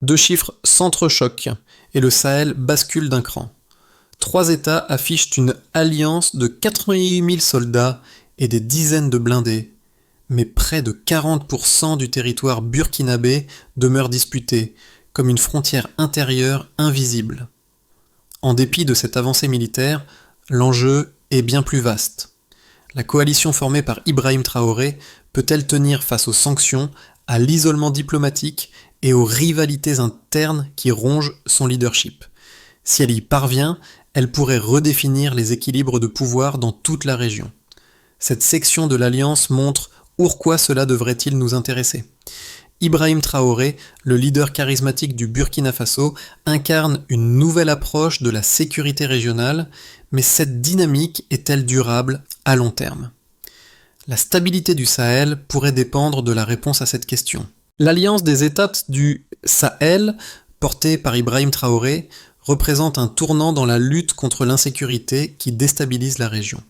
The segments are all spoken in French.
Deux chiffres s'entrechoquent et le Sahel bascule d'un cran. Trois États affichent une alliance de 88 000 soldats et des dizaines de blindés, mais près de 40% du territoire burkinabé demeure disputé, comme une frontière intérieure invisible. En dépit de cette avancée militaire, l'enjeu est bien plus vaste. La coalition formée par Ibrahim Traoré peut-elle tenir face aux sanctions, à l'isolement diplomatique et aux rivalités internes qui rongent son leadership? Si elle y parvient, elle pourrait redéfinir les équilibres de pouvoir dans toute la région. Cette section de l'Alliance montre pourquoi cela devrait-il nous intéresser. Ibrahim Traoré, le leader charismatique du Burkina Faso, incarne une nouvelle approche de la sécurité régionale, mais cette dynamique est-elle durable à long terme? La stabilité du Sahel pourrait dépendre de la réponse à cette question. L'alliance des États du Sahel, portée par Ibrahim Traoré, représente un tournant dans la lutte contre l'insécurité qui déstabilise la région.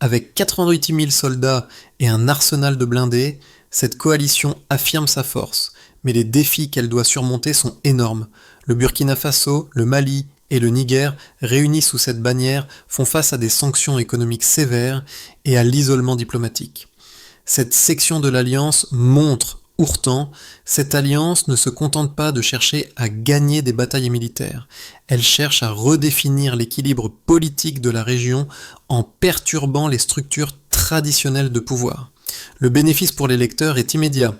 Avec 88 000 soldats et un arsenal de blindés, cette coalition affirme sa force, mais les défis qu'elle doit surmonter sont énormes. Le Burkina Faso, le Mali et le Niger, réunis sous cette bannière, font face à des sanctions économiques sévères et à l'isolement diplomatique. Cette section de l'Alliance montre, pourtant, cette alliance ne se contente pas de chercher à gagner des batailles militaires. Elle cherche à redéfinir l'équilibre politique de la région en perturbant les structures traditionnelles de pouvoir. Le bénéfice pour les lecteurs est immédiat.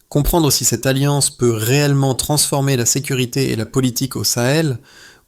Comprendre si cette alliance peut réellement transformer la sécurité et la politique au Sahel,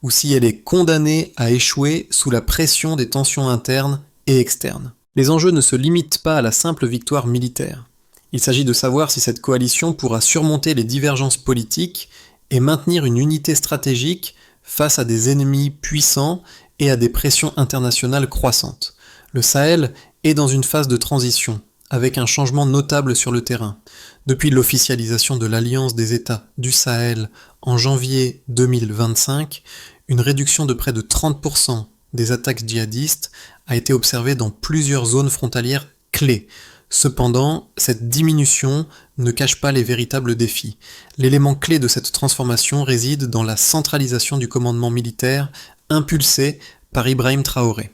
ou si elle est condamnée à échouer sous la pression des tensions internes et externes. Les enjeux ne se limitent pas à la simple victoire militaire. Il s'agit de savoir si cette coalition pourra surmonter les divergences politiques et maintenir une unité stratégique face à des ennemis puissants et à des pressions internationales croissantes. Le Sahel est dans une phase de transition, avec un changement notable sur le terrain. Depuis l'officialisation de l'Alliance des États du Sahel en janvier 2025, une réduction de près de 30% des attaques djihadistes a été observée dans plusieurs zones frontalières clés. Cependant, cette diminution ne cache pas les véritables défis. L'élément clé de cette transformation réside dans la centralisation du commandement militaire impulsé par Ibrahim Traoré.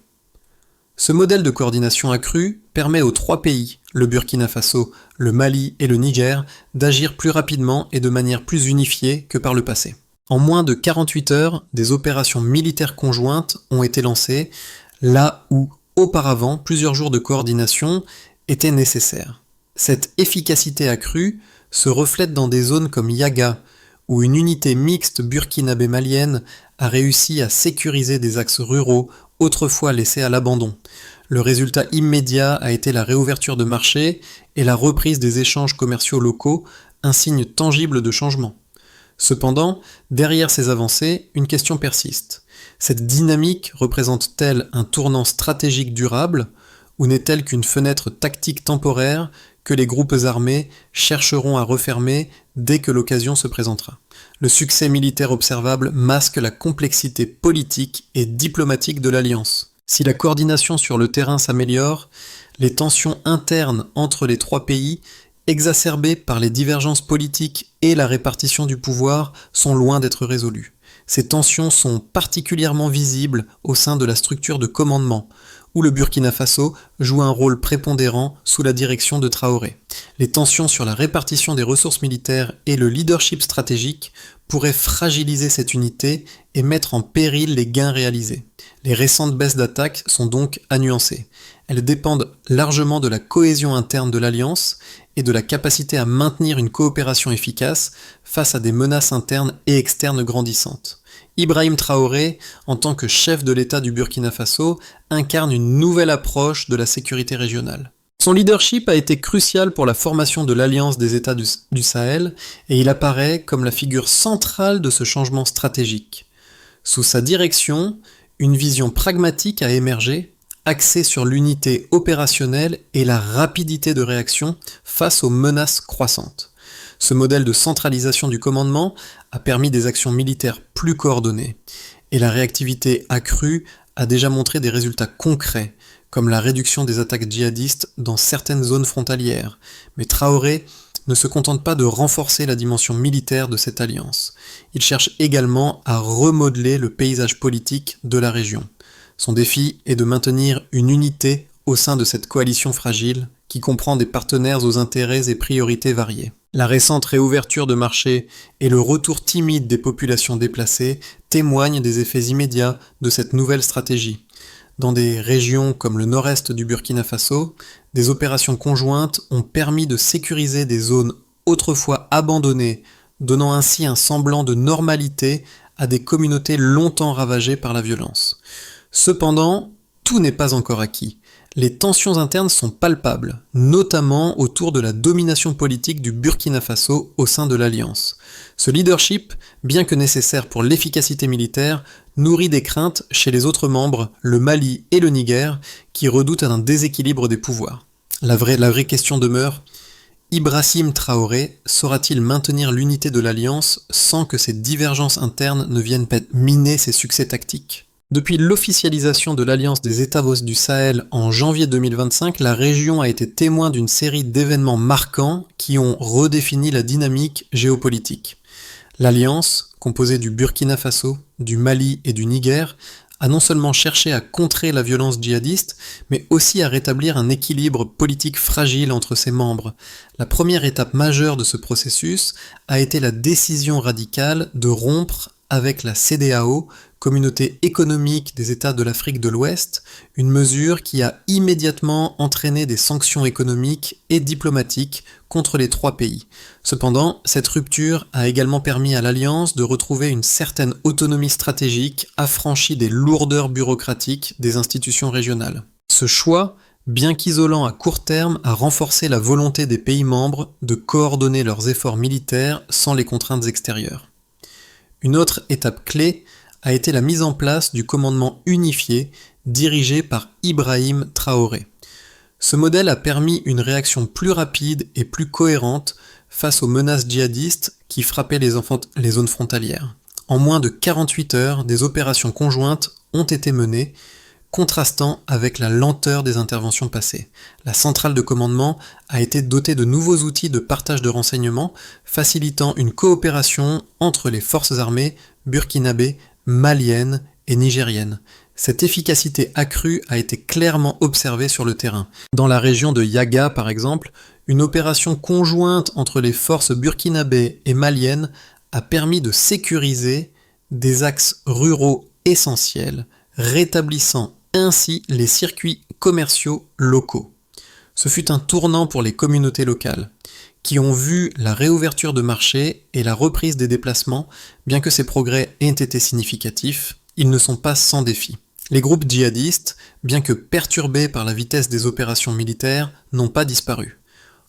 Ce modèle de coordination accrue permet aux trois pays, le Burkina Faso, le Mali et le Niger, d'agir plus rapidement et de manière plus unifiée que par le passé. En moins de 48 heures, des opérations militaires conjointes ont été lancées, là où, auparavant, plusieurs jours de coordination étaient nécessaires. Cette efficacité accrue se reflète dans des zones comme Yaga, où une unité mixte burkinabé-malienne a réussi à sécuriser des axes ruraux autrefois laissés à l'abandon. Le résultat immédiat a été la réouverture de marchés et la reprise des échanges commerciaux locaux, un signe tangible de changement. Cependant, derrière ces avancées, une question persiste. Cette dynamique représente-t-elle un tournant stratégique durable, ou n'est-elle qu'une fenêtre tactique temporaire que les groupes armés chercheront à refermer dès que l'occasion se présentera? Le succès militaire observable masque la complexité politique et diplomatique de l'Alliance. Si la coordination sur le terrain s'améliore, les tensions internes entre les trois pays, exacerbées par les divergences politiques et la répartition du pouvoir, sont loin d'être résolues. Ces tensions sont particulièrement visibles au sein de la structure de commandement, où le Burkina Faso joue un rôle prépondérant sous la direction de Traoré. Les tensions sur la répartition des ressources militaires et le leadership stratégique pourraient fragiliser cette unité et mettre en péril les gains réalisés. Les récentes baisses d'attaques sont donc à nuancer. Elles dépendent largement de la cohésion interne de l'Alliance et de la capacité à maintenir une coopération efficace face à des menaces internes et externes grandissantes. Ibrahim Traoré, en tant que chef de l'État du Burkina Faso, incarne une nouvelle approche de la sécurité régionale. Son leadership a été crucial pour la formation de l'Alliance des États du Sahel et il apparaît comme la figure centrale de ce changement stratégique. Sous sa direction, une vision pragmatique a émergé, axée sur l'unité opérationnelle et la rapidité de réaction face aux menaces croissantes. Ce modèle de centralisation du commandement a permis des actions militaires plus coordonnées, et la réactivité accrue a déjà montré des résultats concrets, comme la réduction des attaques djihadistes dans certaines zones frontalières. Mais Traoré ne se contente pas de renforcer la dimension militaire de cette alliance. Il cherche également à remodeler le paysage politique de la région. Son défi est de maintenir une unité au sein de cette coalition fragile qui comprend des partenaires aux intérêts et priorités variés. La récente réouverture de marchés et le retour timide des populations déplacées témoignent des effets immédiats de cette nouvelle stratégie. Dans des régions comme le nord-est du Burkina Faso, des opérations conjointes ont permis de sécuriser des zones autrefois abandonnées, donnant ainsi un semblant de normalité à des communautés longtemps ravagées par la violence. Cependant, tout n'est pas encore acquis. Les tensions internes sont palpables, notamment autour de la domination politique du Burkina Faso au sein de l'Alliance. Ce leadership, bien que nécessaire pour l'efficacité militaire, nourrit des craintes chez les autres membres, le Mali et le Niger, qui redoutent un déséquilibre des pouvoirs. La vraie question demeure: Ibrahim Traoré saura-t-il maintenir l'unité de l'Alliance sans que ces divergences internes ne viennent miner ses succès tactiques ? Depuis l'officialisation de l'Alliance des États du Sahel en janvier 2025, la région a été témoin d'une série d'événements marquants qui ont redéfini la dynamique géopolitique. L'Alliance, composée du Burkina Faso, du Mali et du Niger, a non seulement cherché à contrer la violence djihadiste, mais aussi à rétablir un équilibre politique fragile entre ses membres. La première étape majeure de ce processus a été la décision radicale de rompre avec la CEDEAO, Communauté économique des États de l'Afrique de l'Ouest, une mesure qui a immédiatement entraîné des sanctions économiques et diplomatiques contre les trois pays. Cependant, cette rupture a également permis à l'Alliance de retrouver une certaine autonomie stratégique, affranchie des lourdeurs bureaucratiques des institutions régionales. Ce choix, bien qu'isolant à court terme, a renforcé la volonté des pays membres de coordonner leurs efforts militaires sans les contraintes extérieures. Une autre étape clé a été la mise en place du commandement unifié dirigé par Ibrahim Traoré. Ce modèle a permis une réaction plus rapide et plus cohérente face aux menaces djihadistes qui frappaient les zones frontalières. En moins de 48 heures, des opérations conjointes ont été menées, contrastant avec la lenteur des interventions passées. La centrale de commandement a été dotée de nouveaux outils de partage de renseignements, facilitant une coopération entre les forces armées burkinabées, maliennes et nigériennes. Cette efficacité accrue a été clairement observée sur le terrain. Dans la région de Yaga, par exemple, une opération conjointe entre les forces burkinabées et maliennes a permis de sécuriser des axes ruraux essentiels, rétablissant ainsi les circuits commerciaux locaux. Ce fut un tournant pour les communautés locales, qui ont vu la réouverture de marchés et la reprise des déplacements. Bien que ces progrès aient été significatifs, ils ne sont pas sans défi. Les groupes djihadistes, bien que perturbés par la vitesse des opérations militaires, n'ont pas disparu.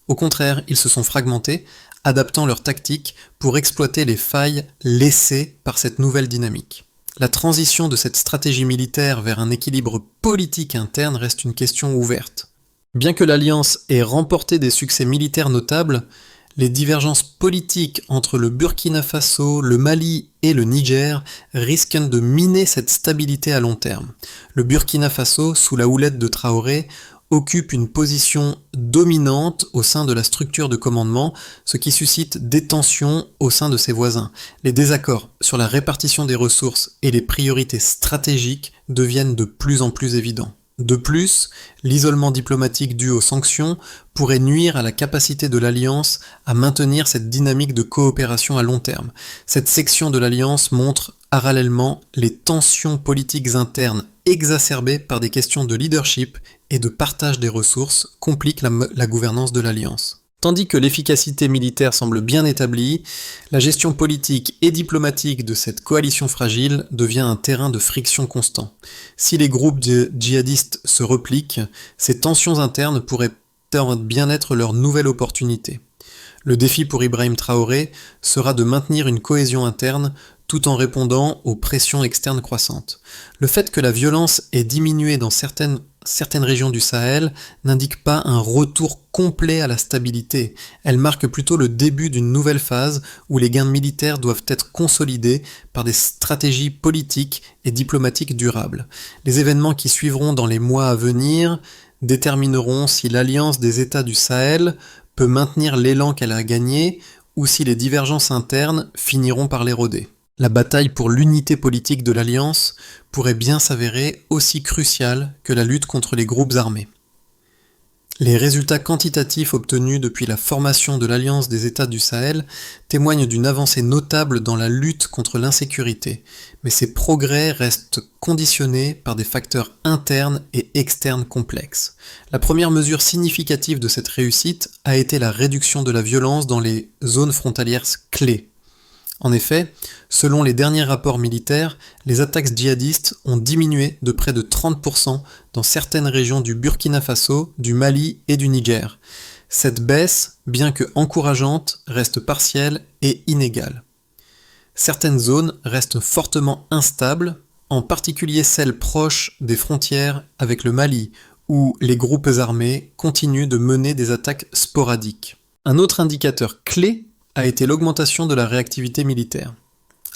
Au contraire, ils se sont fragmentés, adaptant leurs tactiques pour exploiter les failles laissées par cette nouvelle dynamique. La transition de cette stratégie militaire vers un équilibre politique interne reste une question ouverte. Bien que l'Alliance ait remporté des succès militaires notables, les divergences politiques entre le Burkina Faso, le Mali et le Niger risquent de miner cette stabilité à long terme. Le Burkina Faso, sous la houlette de Traoré, occupe une position dominante au sein de la structure de commandement, ce qui suscite des tensions au sein de ses voisins. Les désaccords sur la répartition des ressources et les priorités stratégiques deviennent de plus en plus évidents. De plus, l'isolement diplomatique dû aux sanctions pourrait nuire à la capacité de l'Alliance à maintenir cette dynamique de coopération à long terme. Cette section de l'Alliance montre parallèlement les tensions politiques internes exacerbées par des questions de leadership et de partage des ressources compliquent la gouvernance de l'Alliance. Tandis que l'efficacité militaire semble bien établie, la gestion politique et diplomatique de cette coalition fragile devient un terrain de friction constant. Si les groupes djihadistes se repliquent, ces tensions internes pourraient bien être leur nouvelle opportunité. Le défi pour Ibrahim Traoré sera de maintenir une cohésion interne tout en répondant aux pressions externes croissantes. Le fait que la violence ait diminué dans certaines régions du Sahel n'indique pas un retour complet à la stabilité. Elle marque plutôt le début d'une nouvelle phase où les gains militaires doivent être consolidés par des stratégies politiques et diplomatiques durables. Les événements qui suivront dans les mois à venir détermineront si l'Alliance des États du Sahel peut maintenir l'élan qu'elle a gagné ou si les divergences internes finiront par l'éroder. La bataille pour l'unité politique de l'Alliance pourrait bien s'avérer aussi cruciale que la lutte contre les groupes armés. Les résultats quantitatifs obtenus depuis la formation de l'Alliance des États du Sahel témoignent d'une avancée notable dans la lutte contre l'insécurité, mais ces progrès restent conditionnés par des facteurs internes et externes complexes. La première mesure significative de cette réussite a été la réduction de la violence dans les zones frontalières clés. En effet, selon les derniers rapports militaires, les attaques djihadistes ont diminué de près de 30% dans certaines régions du Burkina Faso, du Mali et du Niger. Cette baisse, bien que encourageante, reste partielle et inégale. Certaines zones restent fortement instables, en particulier celles proches des frontières avec le Mali, où les groupes armés continuent de mener des attaques sporadiques. Un autre indicateur clé a été l'augmentation de la réactivité militaire.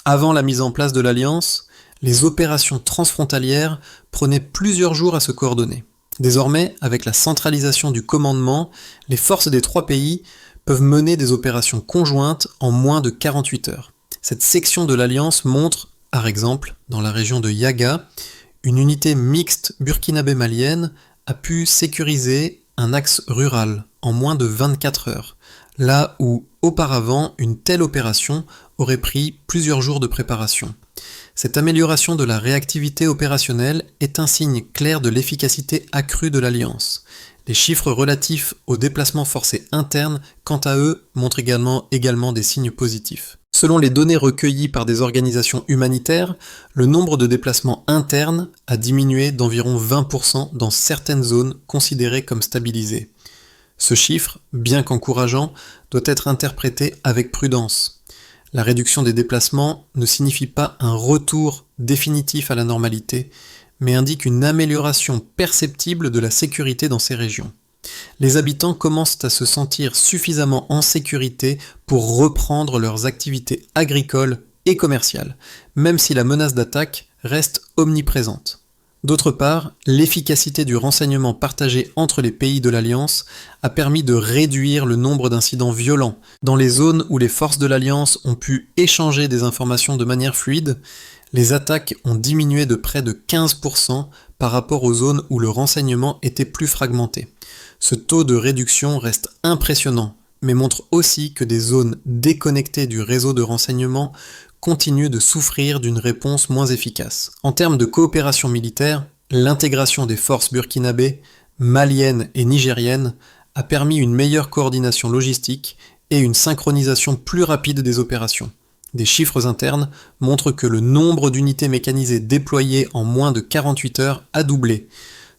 Avant la mise en place de l'Alliance, les opérations transfrontalières prenaient plusieurs jours à se coordonner. Désormais, avec la centralisation du commandement, les forces des 3 pays peuvent mener des opérations conjointes en moins de 48 heures. Cette section de l'Alliance montre, par exemple, dans la région de Yaga, une unité mixte burkinabé-malienne a pu sécuriser un axe rural en moins de 24 heures, là où auparavant une telle opération aurait pris plusieurs jours de préparation. Cette amélioration de la réactivité opérationnelle est un signe clair de l'efficacité accrue de l'Alliance. Les chiffres relatifs aux déplacements forcés internes, quant à eux, montrent également des signes positifs. Selon les données recueillies par des organisations humanitaires, le nombre de déplacements internes a diminué d'environ 20% dans certaines zones considérées comme stabilisées. Ce chiffre, bien qu'encourageant, doit être interprété avec prudence. La réduction des déplacements ne signifie pas un retour définitif à la normalité, mais indique une amélioration perceptible de la sécurité dans ces régions. Les habitants commencent à se sentir suffisamment en sécurité pour reprendre leurs activités agricoles et commerciales, même si la menace d'attaque reste omniprésente. D'autre part, l'efficacité du renseignement partagé entre les pays de l'Alliance a permis de réduire le nombre d'incidents violents. Dans les zones où les forces de l'Alliance ont pu échanger des informations de manière fluide, les attaques ont diminué de près de 15% par rapport aux zones où le renseignement était plus fragmenté. Ce taux de réduction reste impressionnant, mais montre aussi que des zones déconnectées du réseau de renseignement continuent de souffrir d'une réponse moins efficace. En termes de coopération militaire, l'intégration des forces burkinabées, maliennes et nigériennes a permis une meilleure coordination logistique et une synchronisation plus rapide des opérations. Des chiffres internes montrent que le nombre d'unités mécanisées déployées en moins de 48 heures a doublé,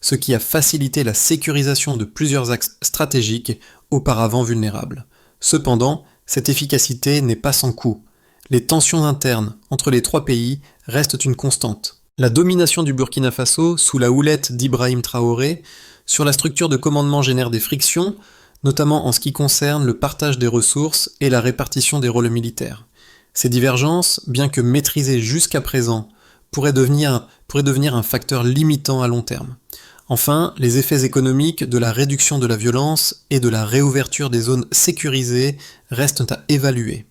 ce qui a facilité la sécurisation de plusieurs axes stratégiques auparavant vulnérables. Cependant, cette efficacité n'est pas sans coût. Les tensions internes entre les 3 pays restent une constante. La domination du Burkina Faso, sous la houlette d'Ibrahim Traoré, sur la structure de commandement génère des frictions, notamment en ce qui concerne le partage des ressources et la répartition des rôles militaires. Ces divergences, bien que maîtrisées jusqu'à présent, pourraient devenir un facteur limitant à long terme. Enfin, les effets économiques de la réduction de la violence et de la réouverture des zones sécurisées restent à évaluer.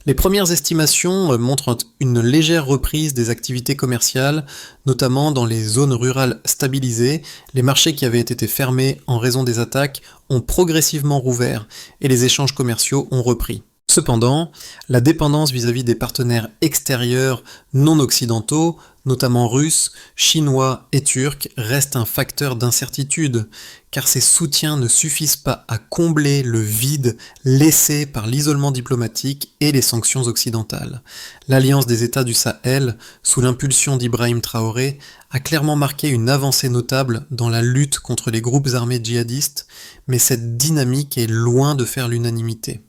Les premières estimations montrent une légère reprise des activités commerciales, notamment dans les zones rurales stabilisées. Les marchés qui avaient été fermés en raison des attaques ont progressivement rouvert et les échanges commerciaux ont repris. Cependant, la dépendance vis-à-vis des partenaires extérieurs non occidentaux, notamment russes, chinois et turcs, reste un facteur d'incertitude, car ces soutiens ne suffisent pas à combler le vide laissé par l'isolement diplomatique et les sanctions occidentales. L'Alliance des États du Sahel, sous l'impulsion d'Ibrahim Traoré, a clairement marqué une avancée notable dans la lutte contre les groupes armés djihadistes, mais cette dynamique est loin de faire l'unanimité.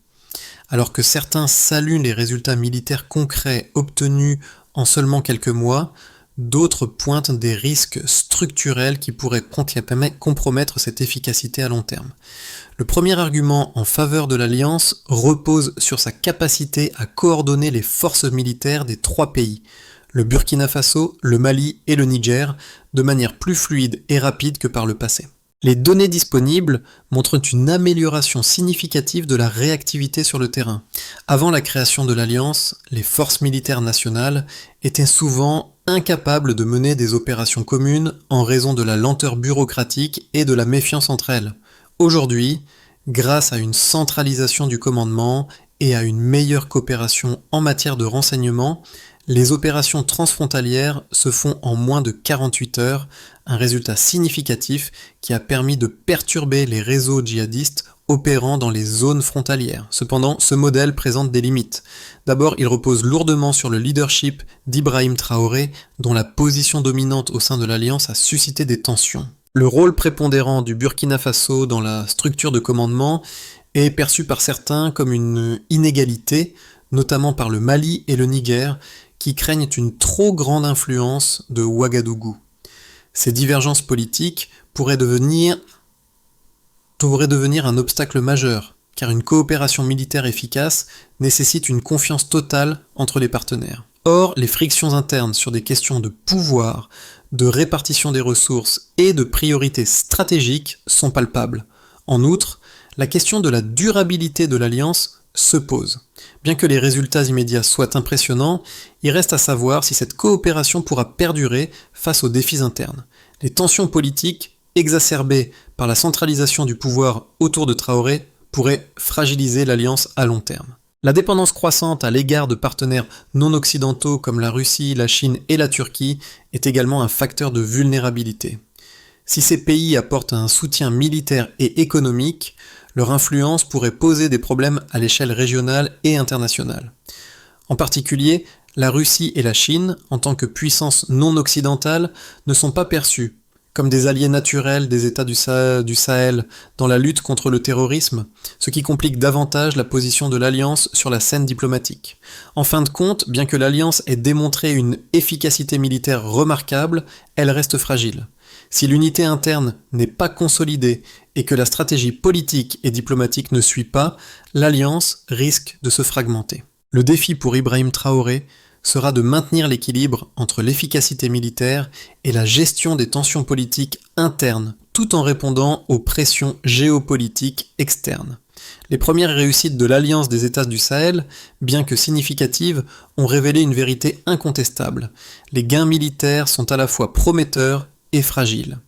Alors que certains saluent les résultats militaires concrets obtenus en seulement quelques mois, d'autres pointent des risques structurels qui pourraient compromettre cette efficacité à long terme. Le premier argument en faveur de l'Alliance repose sur sa capacité à coordonner les forces militaires des 3 pays, le Burkina Faso, le Mali et le Niger, de manière plus fluide et rapide que par le passé. Les données disponibles montrent une amélioration significative de la réactivité sur le terrain. Avant la création de l'Alliance, les forces militaires nationales étaient souvent incapables de mener des opérations communes en raison de la lenteur bureaucratique et de la méfiance entre elles. Aujourd'hui, grâce à une centralisation du commandement et à une meilleure coopération en matière de renseignement, les opérations transfrontalières se font en moins de 48 heures, un résultat significatif qui a permis de perturber les réseaux djihadistes opérant dans les zones frontalières. Cependant, ce modèle présente des limites. D'abord, il repose lourdement sur le leadership d'Ibrahim Traoré, dont la position dominante au sein de l'Alliance a suscité des tensions. Le rôle prépondérant du Burkina Faso dans la structure de commandement est perçu par certains comme une inégalité, notamment par le Mali et le Niger, qui craignent une trop grande influence de Ouagadougou. Ces divergences politiques pourraient devenir un obstacle majeur, car une coopération militaire efficace nécessite une confiance totale entre les partenaires. Or, les frictions internes sur des questions de pouvoir, de répartition des ressources et de priorités stratégiques sont palpables. En outre, la question de la durabilité de l'alliance se pose. Bien que les résultats immédiats soient impressionnants, il reste à savoir si cette coopération pourra perdurer face aux défis internes. Les tensions politiques, exacerbées par la centralisation du pouvoir autour de Traoré, pourraient fragiliser l'alliance à long terme. La dépendance croissante à l'égard de partenaires non occidentaux comme la Russie, la Chine et la Turquie est également un facteur de vulnérabilité. Si ces pays apportent un soutien militaire et économique, leur influence pourrait poser des problèmes à l'échelle régionale et internationale. En particulier, la Russie et la Chine, en tant que puissances non occidentales, ne sont pas perçues comme des alliés naturels des États du Sahel dans la lutte contre le terrorisme, ce qui complique davantage la position de l'Alliance sur la scène diplomatique. En fin de compte, bien que l'Alliance ait démontré une efficacité militaire remarquable, elle reste fragile. Si l'unité interne n'est pas consolidée et que la stratégie politique et diplomatique ne suit pas, l'Alliance risque de se fragmenter. Le défi pour Ibrahim Traoré sera de maintenir l'équilibre entre l'efficacité militaire et la gestion des tensions politiques internes, tout en répondant aux pressions géopolitiques externes. Les premières réussites de l'Alliance des États du Sahel, bien que significatives, ont révélé une vérité incontestable. Les gains militaires sont à la fois prometteurs et fragiles.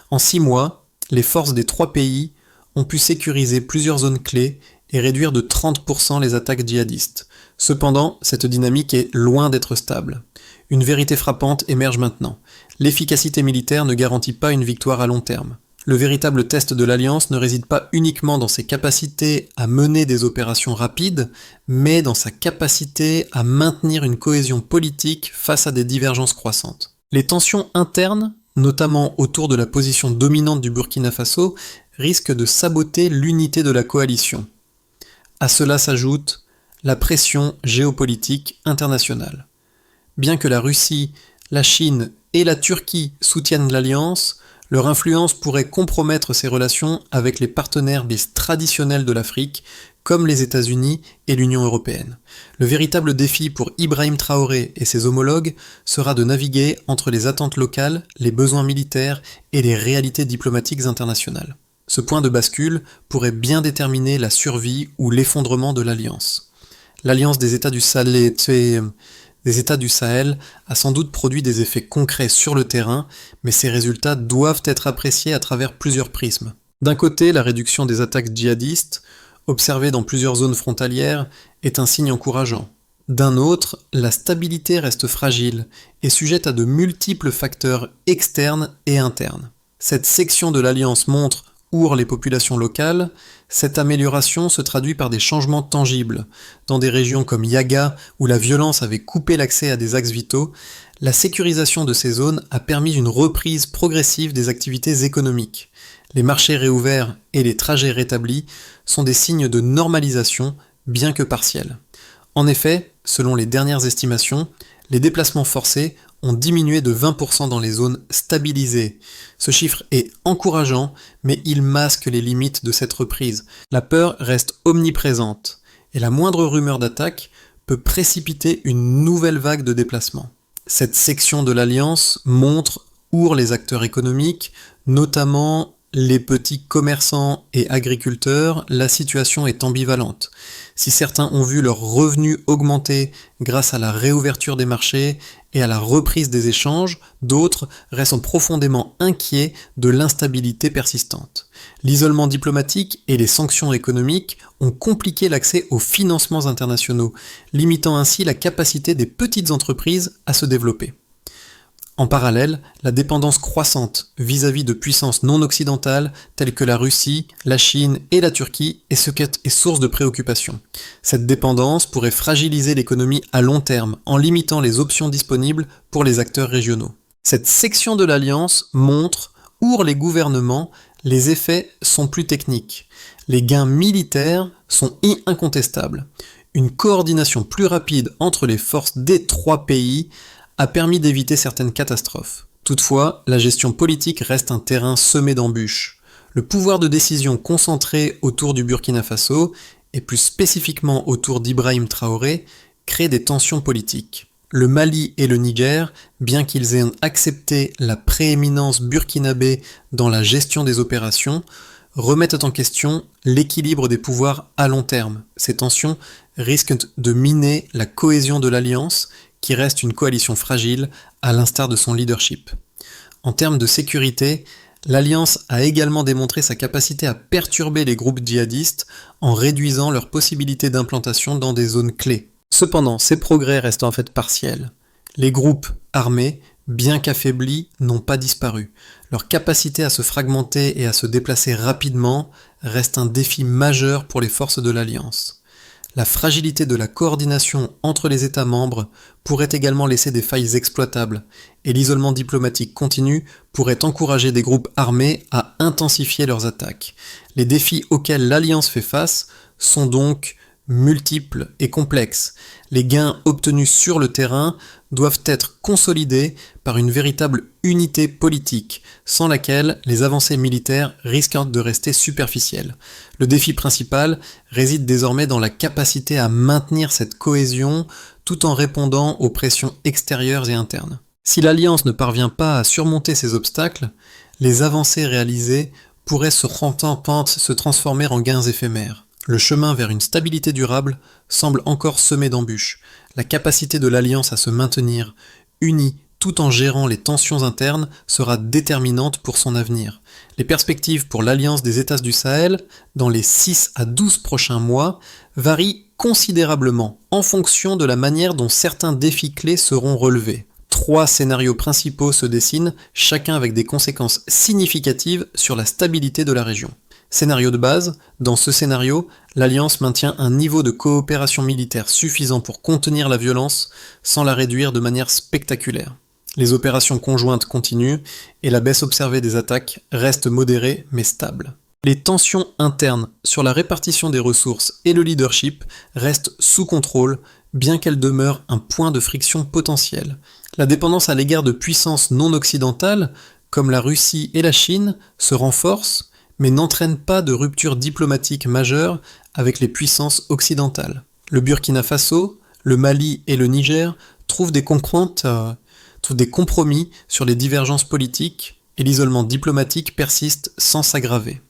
En 6 mois, les forces des 3 pays ont pu sécuriser plusieurs zones clés et réduire de 30% les attaques djihadistes. Cependant, cette dynamique est loin d'être stable. Une vérité frappante émerge maintenant. L'efficacité militaire ne garantit pas une victoire à long terme. Le véritable test de l'Alliance ne réside pas uniquement dans ses capacités à mener des opérations rapides, mais dans sa capacité à maintenir une cohésion politique face à des divergences croissantes. Les tensions internes, notamment autour de la position dominante du Burkina Faso, risquent de saboter l'unité de la coalition. À cela s'ajoute la pression géopolitique internationale. Bien que la Russie, la Chine et la Turquie soutiennent l'Alliance, leur influence pourrait compromettre ses relations avec les partenaires traditionnels de l'Afrique, comme les États-Unis et l'Union européenne. Le véritable défi pour Ibrahim Traoré et ses homologues sera de naviguer entre les attentes locales, les besoins militaires et les réalités diplomatiques internationales. Ce point de bascule pourrait bien déterminer la survie ou l'effondrement de l'Alliance. L'Alliance des États du Sahel a sans doute produit des effets concrets sur le terrain, mais ces résultats doivent être appréciés à travers plusieurs prismes. D'un côté, la réduction des attaques djihadistes, observée dans plusieurs zones frontalières, est un signe encourageant. D'un autre, la stabilité reste fragile et sujette à de multiples facteurs externes et internes. Cette section de l'Alliance montre où les populations locales, cette amélioration se traduit par des changements tangibles. Dans des régions comme Yaga, où la violence avait coupé l'accès à des axes vitaux, la sécurisation de ces zones a permis une reprise progressive des activités économiques. Les marchés réouverts et les trajets rétablis sont des signes de normalisation, bien que partiels. En effet, selon les dernières estimations, les déplacements forcés ont diminué de 20% dans les zones stabilisées. Ce chiffre est encourageant, mais il masque les limites de cette reprise. La peur reste omniprésente, et la moindre rumeur d'attaque peut précipiter une nouvelle vague de déplacements. Cette section de l'Alliance montre où les acteurs économiques, notamment les petits commerçants et agriculteurs, la situation est ambivalente. Si certains ont vu leurs revenus augmenter grâce à la réouverture des marchés et à la reprise des échanges, d'autres restent profondément inquiets de l'instabilité persistante. L'isolement diplomatique et les sanctions économiques ont compliqué l'accès aux financements internationaux, limitant ainsi la capacité des petites entreprises à se développer. En parallèle, la dépendance croissante vis-à-vis de puissances non occidentales telles que la Russie, la Chine et la Turquie est source de préoccupation. Cette dépendance pourrait fragiliser l'économie à long terme en limitant les options disponibles pour les acteurs régionaux. Cette section de l'Alliance montre, outre les gouvernements, les effets sont plus techniques. Les gains militaires sont incontestables. Une coordination plus rapide entre les forces des trois pays a permis d'éviter certaines catastrophes. Toutefois, la gestion politique reste un terrain semé d'embûches. Le pouvoir de décision concentré autour du Burkina Faso, et plus spécifiquement autour d'Ibrahim Traoré, crée des tensions politiques. Le Mali et le Niger, bien qu'ils aient accepté la prééminence burkinabé dans la gestion des opérations, remettent en question l'équilibre des pouvoirs à long terme. Ces tensions risquent de miner la cohésion de l'Alliance, qui reste une coalition fragile, à l'instar de son leadership. En termes de sécurité, l'Alliance a également démontré sa capacité à perturber les groupes djihadistes en réduisant leurs possibilités d'implantation dans des zones clés. Cependant, ces progrès restent en fait partiels. Les groupes armés, bien qu'affaiblis, n'ont pas disparu. Leur capacité à se fragmenter et à se déplacer rapidement reste un défi majeur pour les forces de l'Alliance. La fragilité de la coordination entre les États membres pourrait également laisser des failles exploitables, et l'isolement diplomatique continu pourrait encourager des groupes armés à intensifier leurs attaques. Les défis auxquels l'Alliance fait face sont donc multiples et complexes. Les gains obtenus sur le terrain doivent être consolidés par une véritable unité politique, sans laquelle les avancées militaires risquent de rester superficielles. Le défi principal réside désormais dans la capacité à maintenir cette cohésion tout en répondant aux pressions extérieures et internes. Si l'Alliance ne parvient pas à surmonter ces obstacles, les avancées réalisées pourraient se transformer en gains éphémères. Le chemin vers une stabilité durable semble encore semé d'embûches. La capacité de l'Alliance à se maintenir unie tout en gérant les tensions internes sera déterminante pour son avenir. Les perspectives pour l'Alliance des États du Sahel dans les 6 à 12 prochains mois varient considérablement en fonction de la manière dont certains défis clés seront relevés. 3 scénarios principaux se dessinent, chacun avec des conséquences significatives sur la stabilité de la région. Scénario de base, dans ce scénario, l'Alliance maintient un niveau de coopération militaire suffisant pour contenir la violence sans la réduire de manière spectaculaire. Les opérations conjointes continuent et la baisse observée des attaques reste modérée mais stable. Les tensions internes sur la répartition des ressources et le leadership restent sous contrôle, bien qu'elles demeurent un point de friction potentiel. La dépendance à l'égard de puissances non occidentales, comme la Russie et la Chine, se renforce, mais n'entraîne pas de rupture diplomatique majeure avec les puissances occidentales. Le Burkina Faso, le Mali et le Niger trouvent des compromis sur les divergences politiques et l'isolement diplomatique persiste sans s'aggraver.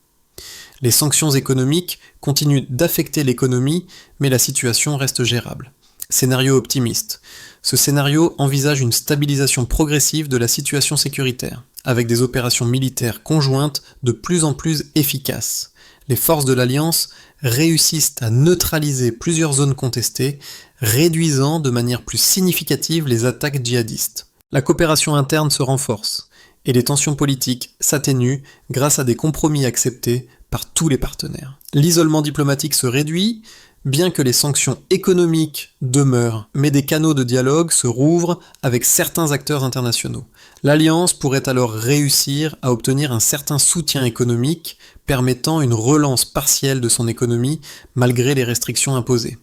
Les sanctions économiques continuent d'affecter l'économie, mais la situation reste gérable. Scénario optimiste. Ce scénario envisage une stabilisation progressive de la situation sécuritaire, avec des opérations militaires conjointes de plus en plus efficaces. Les forces de l'Alliance réussissent à neutraliser plusieurs zones contestées, réduisant de manière plus significative les attaques djihadistes. La coopération interne se renforce, et les tensions politiques s'atténuent grâce à des compromis acceptés par tous les partenaires. L'isolement diplomatique se réduit, bien que les sanctions économiques demeurent, mais des canaux de dialogue se rouvrent avec certains acteurs internationaux. L'Alliance pourrait alors réussir à obtenir un certain soutien économique, permettant une relance partielle de son économie malgré les restrictions imposées.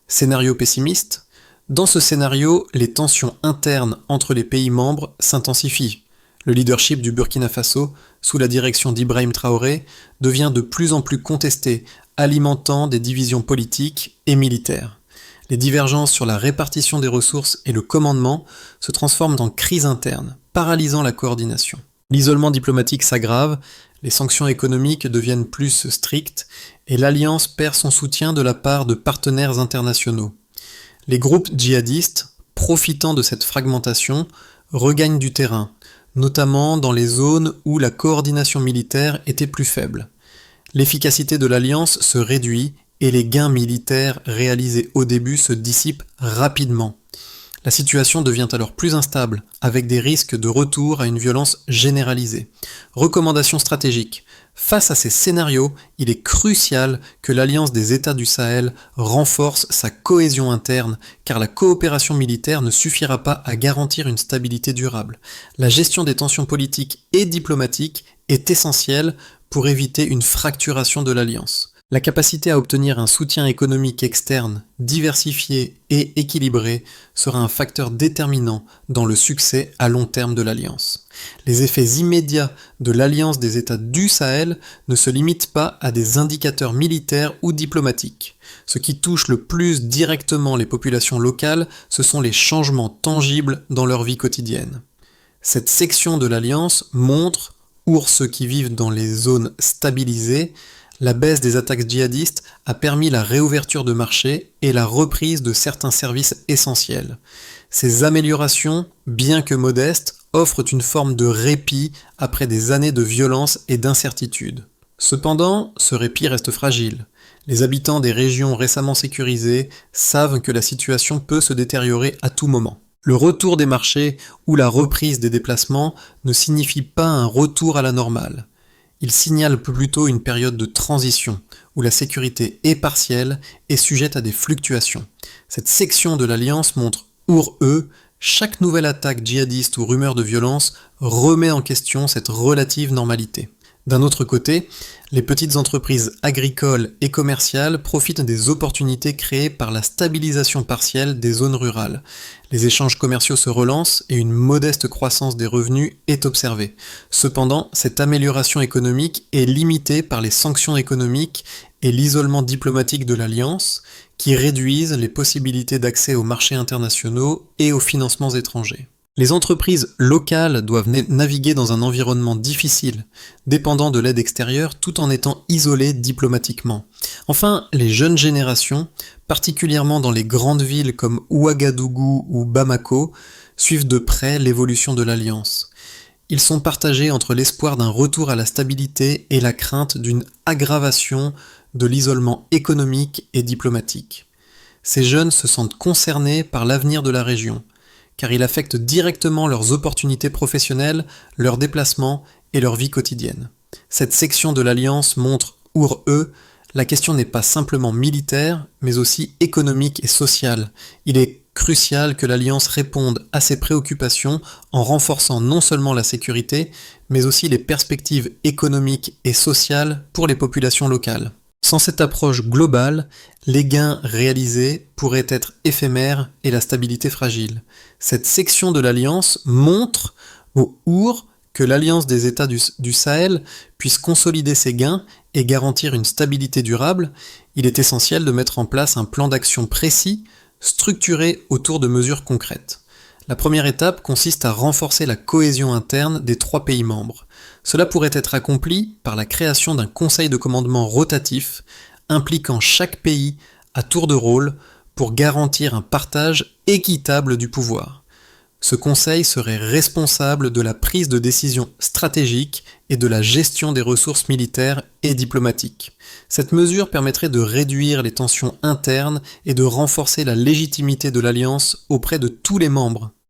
Scénario pessimiste. Dans ce scénario, les tensions internes entre les pays membres s'intensifient. Le leadership du Burkina Faso, sous la direction d'Ibrahim Traoré, devient de plus en plus contesté, alimentant des divisions politiques et militaires. Les divergences sur la répartition des ressources et le commandement se transforment en crise interne, paralysant la coordination. L'isolement diplomatique s'aggrave, Les sanctions économiques deviennent plus strictes et l'Alliance perd son soutien de la part de partenaires internationaux. Les groupes djihadistes, profitant de cette fragmentation, regagnent du terrain, notamment dans les zones où la coordination militaire était plus faible. L'efficacité de l'Alliance se réduit et les gains militaires réalisés au début se dissipent rapidement. La situation devient alors plus instable, avec des risques de retour à une violence généralisée. Recommandation stratégique. Face à ces scénarios, il est crucial que l'Alliance des États du Sahel renforce sa cohésion interne, car la coopération militaire ne suffira pas à garantir une stabilité durable. La gestion des tensions politiques et diplomatiques est essentielle pour éviter une fracturation de l'Alliance. La capacité à obtenir un soutien économique externe, diversifié et équilibré sera un facteur déterminant dans le succès à long terme de l'Alliance. Les effets immédiats de l'Alliance des États du Sahel ne se limitent pas à des indicateurs militaires ou diplomatiques. Ce qui touche le plus directement les populations locales, ce sont les changements tangibles dans leur vie quotidienne. Cette section de l'Alliance montre, pour ceux qui vivent dans les zones stabilisées, la baisse des attaques djihadistes a permis la réouverture de marchés et la reprise de certains services essentiels. Ces améliorations, bien que modestes, offrent une forme de répit après des années de violence et d'incertitude. Cependant, ce répit reste fragile. Les habitants des régions récemment sécurisées savent que la situation peut se détériorer à tout moment. Le retour des marchés ou la reprise des déplacements ne signifie pas un retour à la normale. Il signale plutôt une période de transition, où la sécurité est partielle et sujette à des fluctuations. Cette section de l'Alliance montre, pour eux, chaque nouvelle attaque djihadiste ou rumeur de violence remet en question cette relative normalité. D'un autre côté, les petites entreprises agricoles et commerciales profitent des opportunités créées par la stabilisation partielle des zones rurales. Les échanges commerciaux se relancent et une modeste croissance des revenus est observée. Cependant, cette amélioration économique est limitée par les sanctions économiques et l'isolement diplomatique de l'Alliance, qui réduisent les possibilités d'accès aux marchés internationaux et aux financements étrangers. Les entreprises locales doivent naviguer dans un environnement difficile, dépendant de l'aide extérieure tout en étant isolées diplomatiquement. Enfin, les jeunes générations, particulièrement dans les grandes villes comme Ouagadougou ou Bamako, suivent de près l'évolution de l'Alliance. Ils sont partagés entre l'espoir d'un retour à la stabilité et la crainte d'une aggravation de l'isolement économique et diplomatique. Ces jeunes se sentent concernés par l'avenir de la région, car il affecte directement leurs opportunités professionnelles, leurs déplacements et leur vie quotidienne. Cette section de l'Alliance montre, pour eux, la question n'est pas simplement militaire, mais aussi économique et sociale. Il est crucial que l'Alliance réponde à ces préoccupations en renforçant non seulement la sécurité, mais aussi les perspectives économiques et sociales pour les populations locales. Sans cette approche globale, les gains réalisés pourraient être éphémères et la stabilité fragile. Cette section de l'Alliance montre au OUR que l'Alliance des États du Sahel puisse consolider ses gains et garantir une stabilité durable. Il est essentiel de mettre en place un plan d'action précis, structuré autour de mesures concrètes. La première étape consiste à renforcer la cohésion interne des 3 pays membres. Cela pourrait être accompli par la création d'un conseil de commandement rotatif impliquant chaque pays à tour de rôle pour garantir un partage équitable du pouvoir. Ce conseil serait responsable de la prise de décisions stratégiques et de la gestion des ressources militaires et diplomatiques. Cette mesure permettrait de réduire les tensions internes et de renforcer la légitimité de l'Alliance auprès de tous les membres.